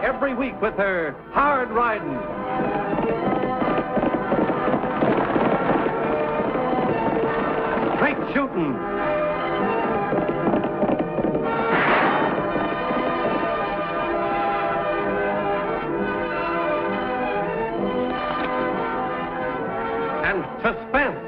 every week with her hard riding. Straight shooting. And suspense.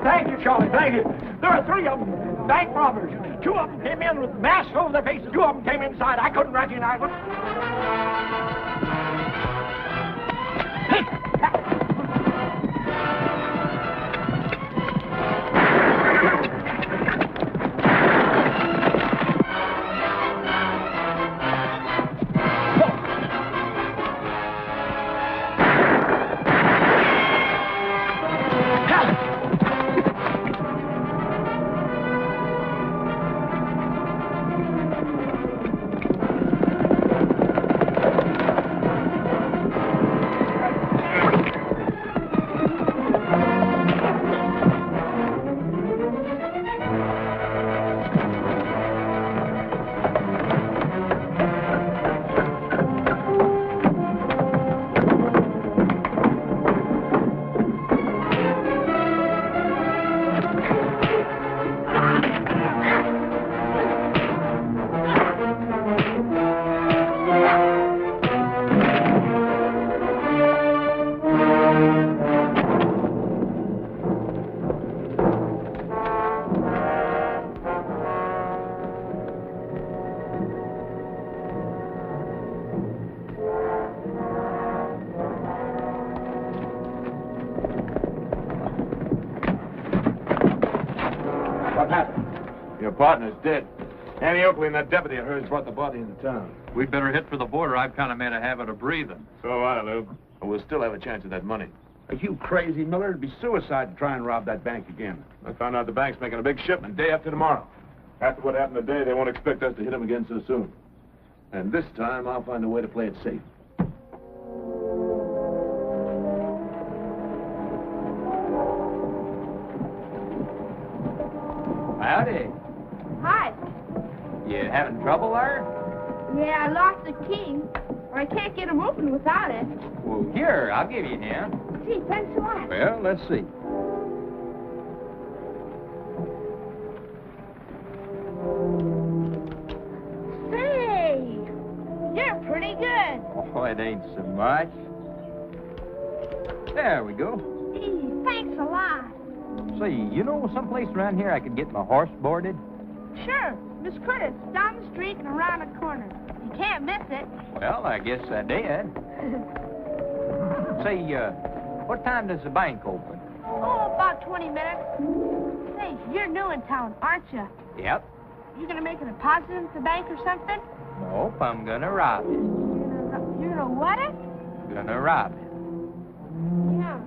Thank you, Charlie, thank you. There are 3 of them, bank robbers. 2 of them came in with masks over their faces. 2 of them came inside. I couldn't recognize them. What happened? Your partner's dead. Annie Oakley and that deputy of hers brought the body into town. We'd better hit for the border. I've kind of made a habit of breathing. So I, Lou. And we'll still have a chance at that money. Are you crazy, Miller? It'd be suicide to try and rob that bank again. I found out the bank's making a big shipment day after tomorrow. After what happened today, they won't expect us to hit them again so soon. And this time, I'll find a way to play it safe. Howdy. Hi. You having trouble there? Yeah, I lost the key. Or I can't get 'em open without it. Well, here, I'll give you a hand. Gee, thanks a lot. Well, let's see. Say, you're pretty good. Oh, it ain't so much. There we go. Gee, thanks a lot. Say, you know someplace around here I could get my horse boarded? Sure, Miss Curtis, down the street and around the corner. You can't miss it. Well, I guess I did. Say, what time does the bank open? Oh, about 20 minutes. Say, you're new in town, aren't you? Yep. You gonna make a deposit into the bank or something? Nope, I'm gonna rob it. You're gonna what it? Gonna rob it. Yeah.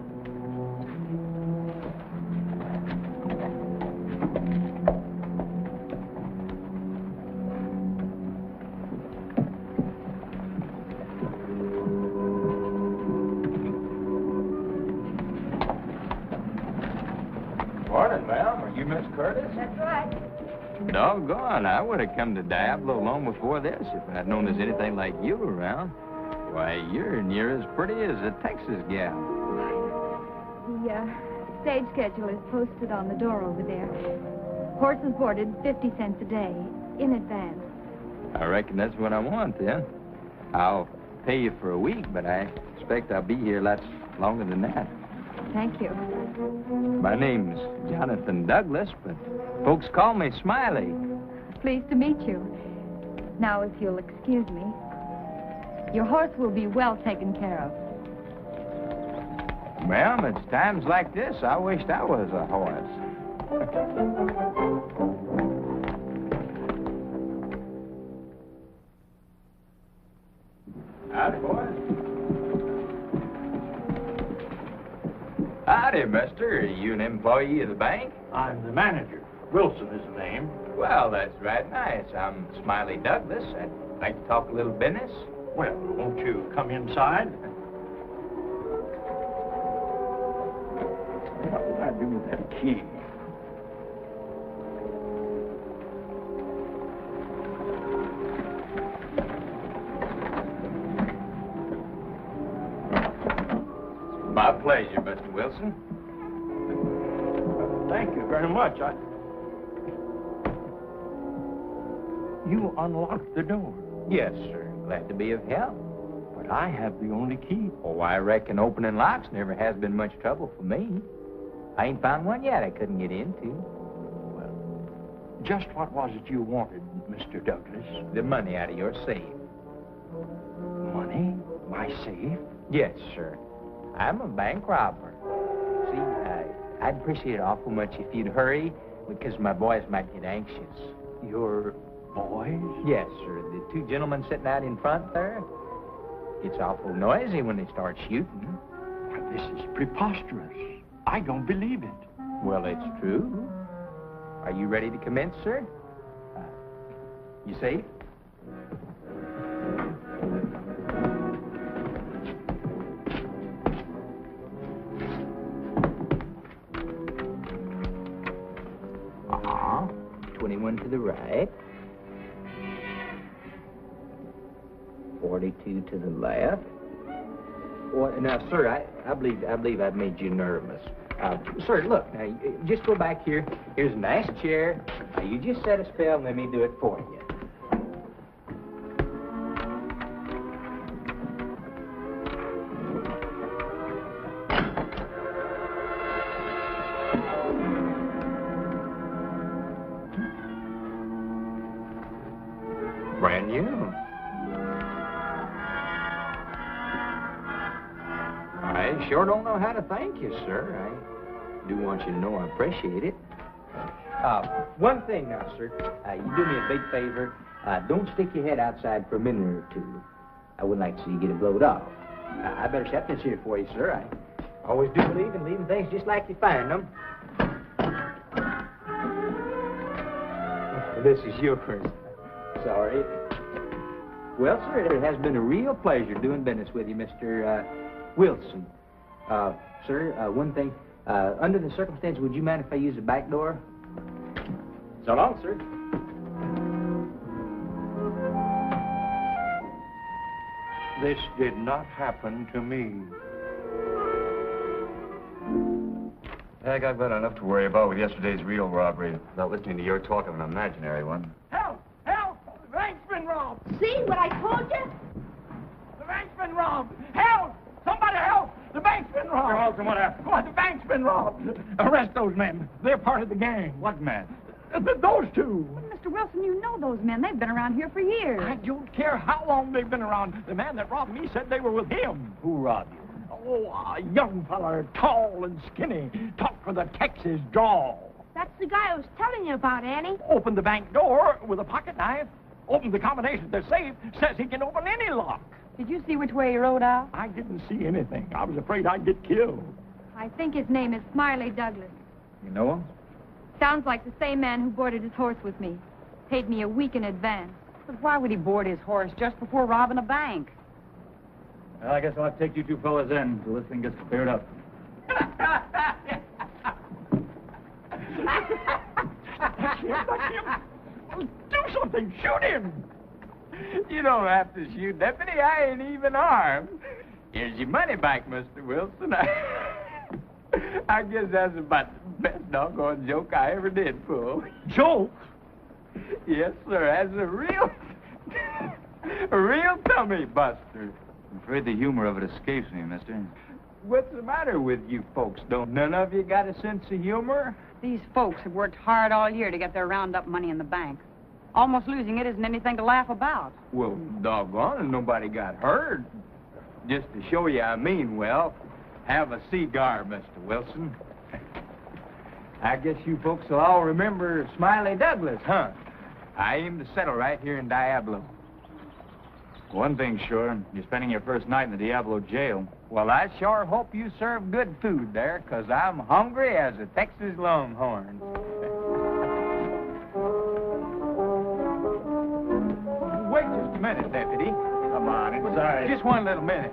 Morning, ma'am. Are you Miss Curtis? That's right. Doggone, I would have come to Diablo long before this if I'd known there's anything like you around. Why, you're near as pretty as a Texas gal. The stage schedule is posted on the door over there. Horses boarded 50 cents a day, in advance. I reckon that's what I want, then. I'll pay you for a week, but I expect I'll be here lots longer than that. Thank you. My name's Jonathan Douglas, but folks call me Smiley. Pleased to meet you. Now, if you'll excuse me, your horse will be well taken care of. Well, it's times like this I wished I was a horse. Howdy, boys. Howdy, mister. Are you an employee of the bank? I'm the manager. Wilson is the name. Well, that's right nice. I'm Smiley Douglas. I'd like to talk a little business. Well, won't you come inside? What did I do with that key? My pleasure, Mr. Wilson. Thank you very much. You unlocked the door. Yes, sir. Glad to be of help. But I have the only key. Oh, I reckon opening locks never has been much trouble for me. I ain't found one yet I couldn't get into. Well, just what was it you wanted, Mr. Douglas? The money out of your safe. Money? My safe? Yes, sir. I'm a bank robber. See, I'd appreciate it awful much if you'd hurry, because my boys might get anxious. Your boys? Yes, sir. The two gentlemen sitting out in front there. It's awful noisy when they start shooting. Why, this is preposterous. I don't believe it. Well, it's true. Are you ready to commence, sir? You safe? Uh-huh. 21 to the right. 42 to the left. Well, now, sir, I believe I've made you nervous. Sir, look, now, just go back here. Here's a nice chair. Now, you just set a spell and let me do it for you. Brand new. I sure don't know how to thank you, sir. I do want you to know I appreciate it. One thing now, sir. You do me a big favor. Don't stick your head outside for a minute or two. I wouldn't like to see you get it blowed off. I better set this here for you, sir. I always do believe in leaving things just like you find them. This is yours. Sorry. Well, sir, it has been a real pleasure doing business with you, Mr. Wilson. Sir, one thing. Under the circumstances, would you mind if I use the back door? So long, sir. This did not happen to me. I got about enough to worry about with yesterday's real robbery, without listening to your talk of an imaginary one. Help! Help! The bank's been robbed! See what I told you? The bank's been robbed! Help! Somebody help! The bank's been robbed! Mr. Wilson, what happened? Why, the bank's been robbed! Arrest those men. They're part of the gang. What man? Those two. Mr. Wilson, you know those men. They've been around here for years. I don't care how long they've been around. The man that robbed me said they were with him. Who robbed you? Oh, a young fella, tall and skinny, talked with a Texas drawl. That's the guy I was telling you about, Annie. Opened the bank door with a pocket knife. Opened the combination of the safe. Says he can open any lock. Did you see which way he rode out? I didn't see anything. I was afraid I'd get killed. I think his name is Smiley Douglas. You know him? Sounds like the same man who boarded his horse with me. Paid me a week in advance. But why would he board his horse just before robbing a bank? Well, I guess I'll have to take you two fellas in until this thing gets cleared up. That's him. Do something. Shoot him. You don't have to shoot, Deputy. I ain't even armed. Here's your money back, Mr. Wilson. I guess that's about the best doggone joke I ever did pull. Joke? Yes, sir. That's a real tummy buster. I'm afraid the humor of it escapes me, mister. What's the matter with you folks? Don't none of you got a sense of humor? These folks have worked hard all year to get their roundup money in the bank. Almost losing it isn't anything to laugh about. Well, doggone it, nobody got hurt. Just to show you I mean well, have a cigar, Mr. Wilson. I guess you folks will all remember Smiley Douglas, huh? I aim to settle right here in Diablo. One thing's sure, you're spending your first night in the Diablo jail. Well, I sure hope you serve good food there, 'cause I'm hungry as a Texas Longhorn. Wait just a minute, Deputy. Come on, inside. Just one little minute.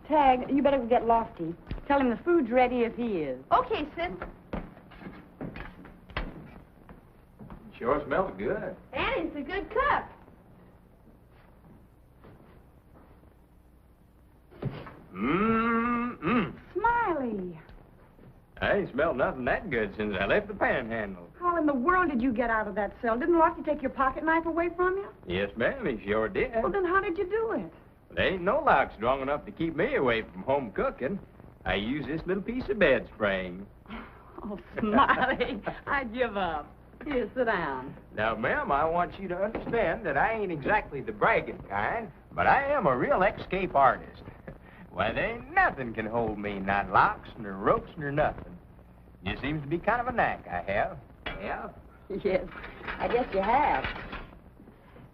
Tag, you better go get Lofty. Tell him the food's ready if he is. Okay, sis. Sure smells good. And it's a good cook. Smiley, I ain't smelled nothing that good since I left the panhandle. how in the world did you get out of that cell? Didn't Lofty take your pocket knife away from you? Yes, ma'am, he sure did. Well, then how did you do it? There ain't no lock strong enough to keep me away from home cooking. I use this little piece of bed spring. Oh, Smiley, I give up. Here, sit down. Now, ma'am, I want you to understand that I ain't exactly the bragging kind, but I am a real escape artist. Why, there ain't nothing can hold me, not locks, nor ropes, nor nothing. Just seems to be kind of a knack I have. Yeah? Yes, I guess you have.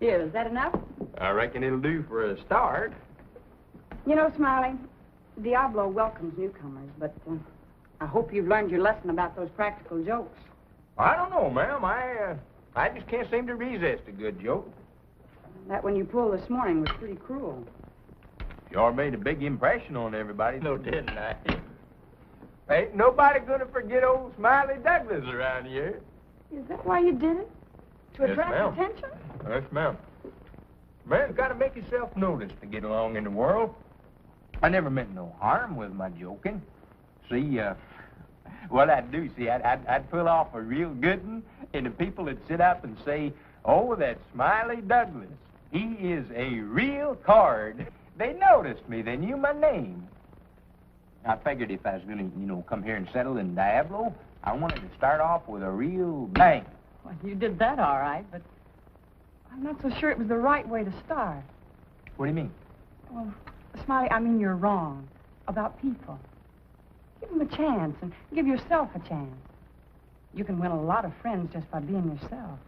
Here, is that enough? I reckon it'll do for a start. You know, Smiley, Diablo welcomes newcomers, but I hope you've learned your lesson about those practical jokes. I don't know, ma'am. I just can't seem to resist a good joke. That one you pulled this morning was pretty cruel. Sure made a big impression on everybody, though, didn't I? Ain't nobody gonna forget old Smiley Douglas around here. Is that why you did it? To Yes, attract ma'am. attention? Yes, ma'am. Man's got to make himself noticed to get along in the world. I never meant no harm with my joking. See, what I'd do, see, I'd pull off a real good one, and the people would sit up and say, "Oh, that's Smiley Douglas. He is a real card." They noticed me. They knew my name. I figured if I was going to, come here and settle in Diablo, I wanted to start off with a real bang. Well, you did that all right, but I'm not so sure it was the right way to start. What do you mean? Well, Smiley, I mean you're wrong about people. Give them a chance and give yourself a chance. You can win a lot of friends just by being yourself.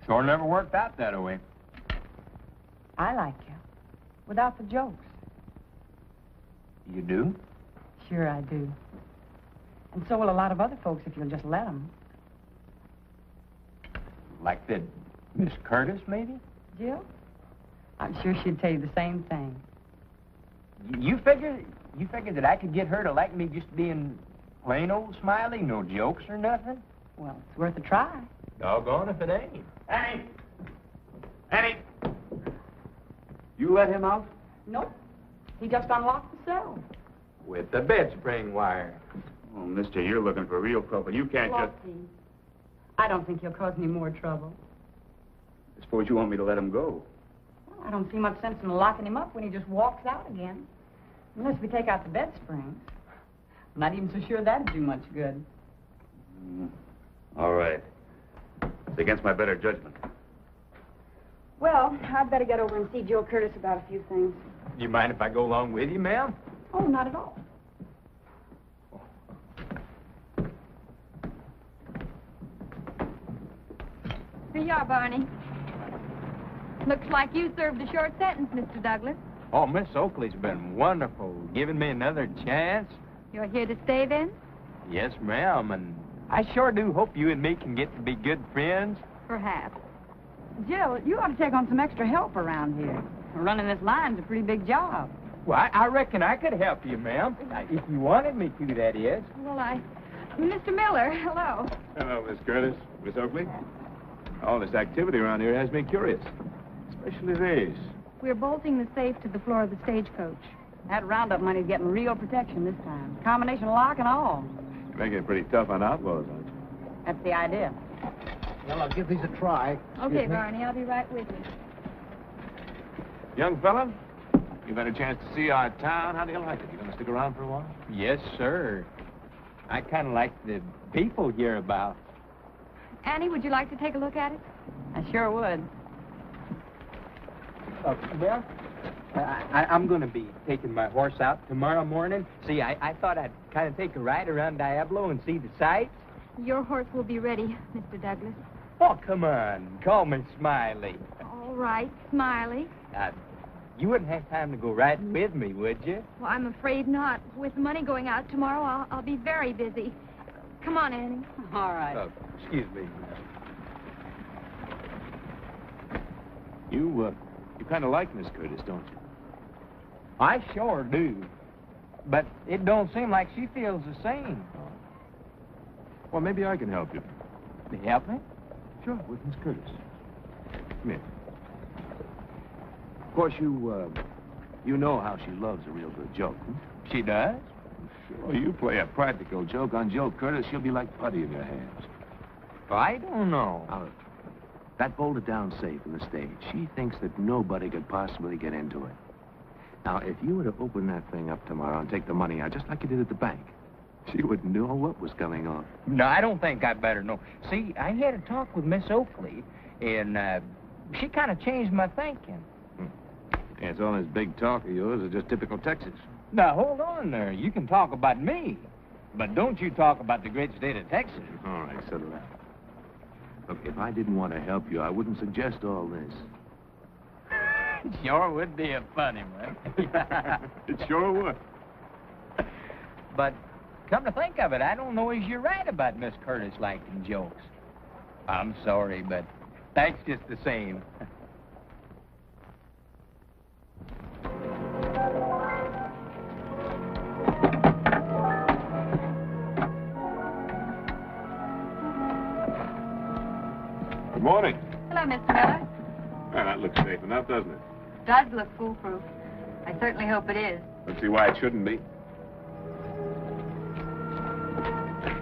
Sure never worked out that way. I like you, without the jokes. You do? Sure I do. And so will a lot of other folks if you'll just let them. Like that Miss Curtis, maybe? Jill? I'm sure she'd tell you the same thing. You figure that I could get her to like me just being plain old Smiley, no jokes or nothing? Well, it's worth a try. Doggone if it ain't. Annie! Annie! You let him out? Nope. He just unlocked the cell. With the bed spring wire. Oh, mister, you're looking for real trouble. You can't just... Lofty, I don't think he'll cause any more trouble. I suppose you want me to let him go. Well, I don't see much sense in locking him up when he just walks out again. Unless we take out the bed springs. I'm not even so sure that'd do much good. All right. It's against my better judgment. Well, I'd better get over and see Joe Curtis about a few things. You mind if I go along with you, ma'am? Oh, not at all. Here you are, Barney. Looks like you served a short sentence, Mr. Douglas. Oh, Miss Oakley's been wonderful, giving me another chance. You're here to stay, then? Yes, ma'am, and I sure do hope you and me can get to be good friends. Perhaps. Jill, you ought to take on some extra help around here. Running this line's a pretty big job. Well, I reckon I could help you, ma'am. If you wanted me to, that is. Well, Mr. Miller, hello. Hello, Miss Curtis. Miss Oakley. All this activity around here has me curious. Especially these. We're bolting the safe to the floor of the stagecoach. That roundup money's getting real protection this time. Combination lock and all. You're making it pretty tough on outlaws, aren't you? That's the idea. Well, I'll give these a try. Okay, Barney, I'll be right with you. Young fella, You've had a chance to see our town. How do you like it? You gonna stick around for a while? Yes, sir. I kind of like the people hereabouts. Annie, would you like to take a look at it? I sure would. Well, I'm going to be taking my horse out tomorrow morning. See, I thought I'd kind of take a ride around Diablo and see the sights. Your horse will be ready, Mr. Douglas. Oh, come on. Call me Smiley. All right, Smiley. You wouldn't have time to go riding with me, would you? Well, I'm afraid not. With the money going out tomorrow, I'll be very busy. Come on, Annie. All right. Oh, excuse me. You kind of like Miss Curtis, don't you? I sure do. But it don't seem like she feels the same. Well, maybe I can help you. To help me? Sure, with Miss Curtis. Come here. Of course, you know how she loves a real good joke. She does? Sure, you play a practical joke on Joe Curtis, she'll be like putty in your hands. I don't know. Now, that bolted down safe in the stage, she thinks that nobody could possibly get into it. Now, if you were to open that thing up tomorrow and take the money out, just like you did at the bank, she wouldn't know what was going on. No, I don't think I better know. See, I had a talk with Miss Oakley, and she kind of changed my thinking. Yeah, it's all this big talk of yours is just typical Texas. Now, hold on there. You can talk about me, but don't you talk about the great state of Texas. All right, settle down. Look, if I didn't want to help you, I wouldn't suggest all this. It sure would be a funny one. It sure would. But come to think of it, I don't know as you're right about Miss Curtis liking jokes. I'm sorry, but that's just the same. Good morning. Hello, Mr. Miller. Well, that looks safe enough, doesn't it? Does look foolproof. I certainly hope it is. Let's see why it shouldn't be.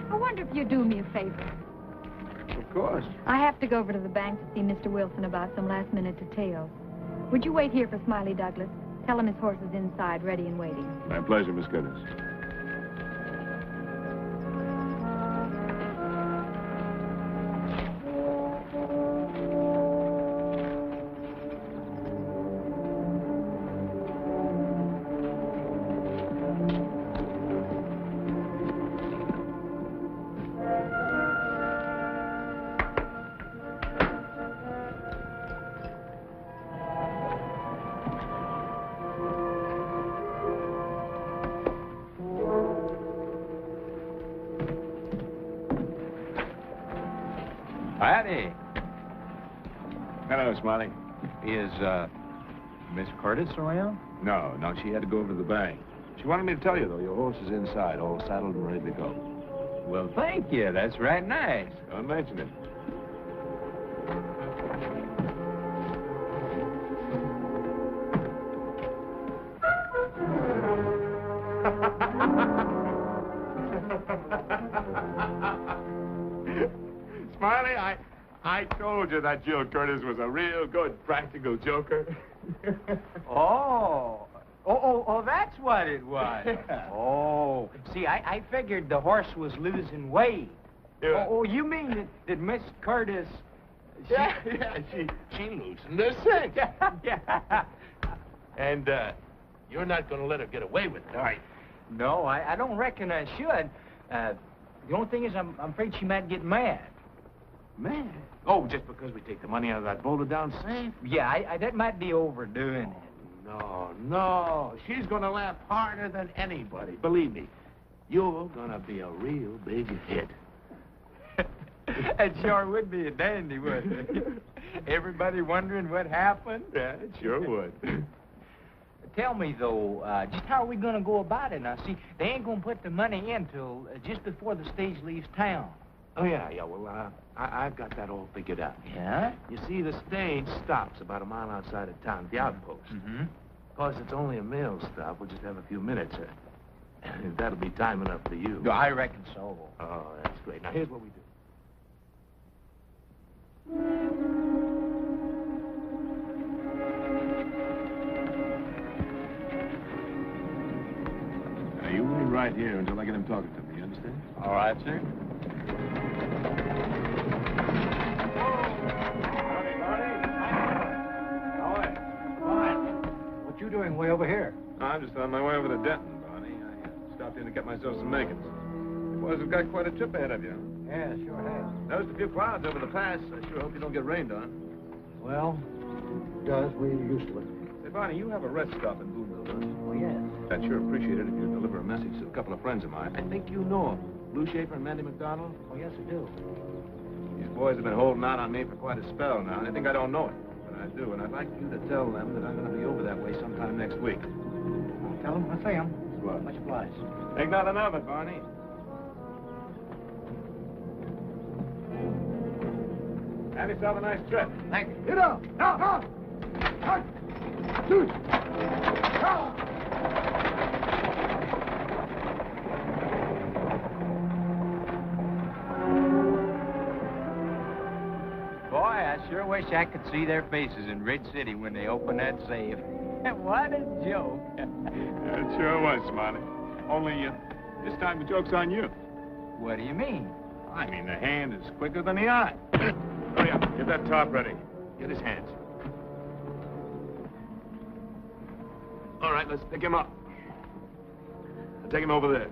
I wonder if you'd do me a favor. Of course. I have to go over to the bank to see Mr. Wilson about some last-minute details. Would you wait here for Smiley Douglas? Tell him his horse is inside, ready and waiting. My pleasure, Miss Curtis. Howdy. Hello, Smiley. Is, Miss Curtis around? No, she had to go over to the bank. She wanted me to tell you, though, your horse is inside, all saddled and ready to go. Well, thank you. That's right nice. Don't mention it. Smiley, I told you that Joe Curtis was a real good practical joker. Oh, that's what it was. Oh, see, I figured the horse was losing weight. Yeah. Oh, you mean that Miss Curtis... She loosened her cinch. Yeah. And, you're not going to let her get away with it, are you? No, I don't reckon I should. The only thing is I'm afraid she might get mad. Man. Oh, just because we take the money out of that bolted down safe? Yeah, that might be overdoing it. No. She's going to laugh harder than anybody. Believe me, you're going to be a real big hit. It sure would be a dandy, wouldn't it? Everybody wondering what happened? Yeah, it sure would. Tell me, though, just how are we going to go about it? Now, see, they ain't going to put the money in till just before the stage leaves town. Oh, yeah, well, I've got that all figured out. Yeah? You see, the stage stops about a mile outside of town, the outpost. Mm-hmm. Of course, it's only a mail stop. We'll just have a few minutes. That'll be time enough for you. No, I reckon so. Oh, that's great. Now, here's what we do. right here until I get him talking to me, you understand? All right, sir. What you doing way over here? I'm just on my way over to Denton, Barney. I stopped in to get myself some makings. You boys have got quite a trip ahead of you. Yeah, sure has. Noticed a few clouds over the pass. I sure hope you don't get rained on. Well, it does. We're used to it. Say, Barney, you have a rest stop in Boonville, don't you? Oh, yes. I'd sure appreciate it if you deliver a message to a couple of friends of mine. I think you know them. Lou Schaefer and Mandy McDonald. Oh, yes, I do. These boys have been holding out on me for quite a spell now, and they think I don't know it. But I do, and I'd like you to tell them that I'm going to be over that way sometime next week. I'll tell them I see them. Well, Much obliged. think nothing of it, Barney. Have yourself a nice trip. Thank you. Get up! Now, now! Shoot! Boy, I sure wish I could see their faces in Ridge City when they open that safe. What a joke. It sure was, Smiley. Only, this time the joke's on you. What do you mean? I mean, the hand is quicker than the eye. Hurry up. Get that top ready. Get his hands. All right, let's pick him up. I'll take him over there.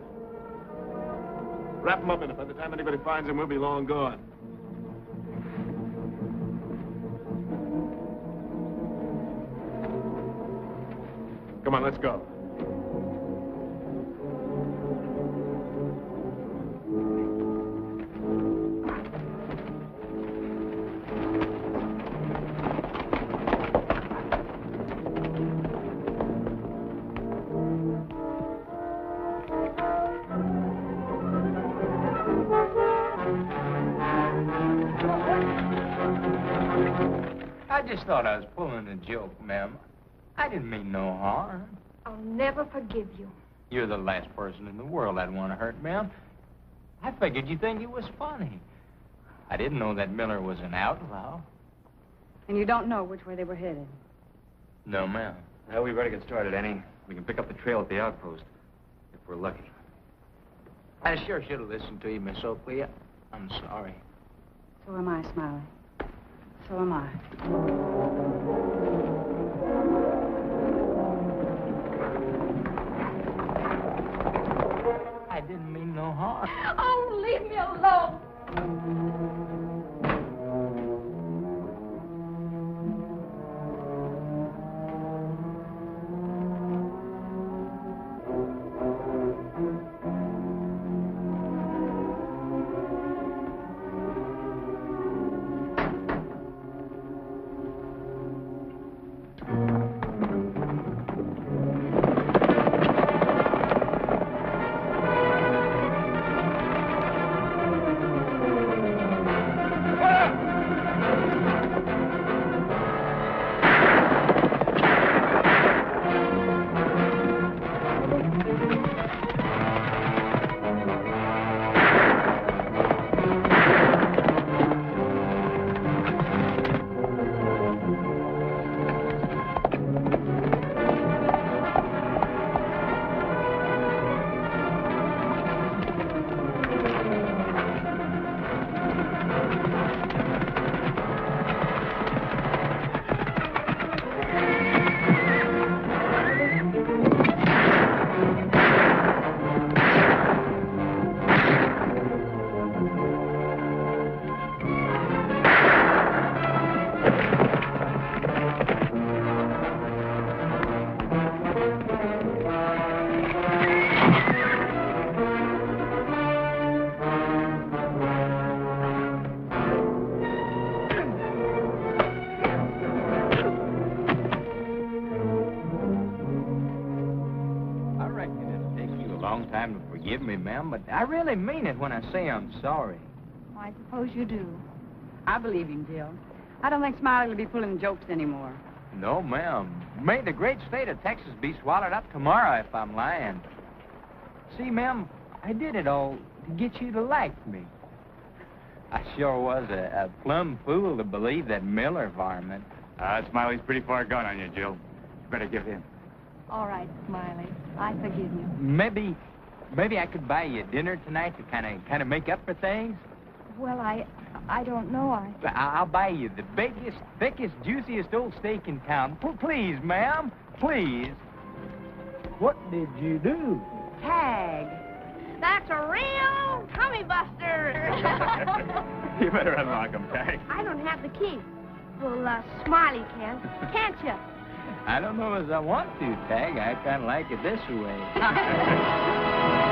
Wrap him up in it. By the time anybody finds him, we'll be long gone. Come on, let's go. I just thought I was pulling a joke, ma'am. I didn't mean no harm. I'll never forgive you. You're the last person in the world I'd want to hurt, ma'am. I figured you'd think it was funny. I didn't know that Miller was an outlaw. And you don't know which way they were headed. No, ma'am. Well, we better get started, Annie. We can pick up the trail at the outpost, if we're lucky. I sure should have listened to you, Miss Oakley. I'm sorry. So am I, Smiley. So am I. I didn't mean no harm. Oh, leave me alone. Forgive me, ma'am, but I really mean it when I say I'm sorry. Oh, I suppose you do. I believe him, Jill. I don't think Smiley will be pulling jokes anymore. No, ma'am. May the great state of Texas be swallowed up tomorrow if I'm lying. See, ma'am, I did it all to get you to like me. I sure was a plumb fool to believe that Miller varmint. Smiley's pretty far gone on you, Jill. You better give in. All right, Smiley. I forgive you. Maybe maybe I could buy you dinner tonight to kind of make up for things. Well, I don't know. I'll buy you the biggest, thickest, juiciest old steak in town. Please, ma'am, please. What did you do? Tag. That's a real tummy buster. You better unlock him, Tag. I don't have the key. Well, Smiley can. Can't you? I don't know as I want to, Tag. I kind of like it this way.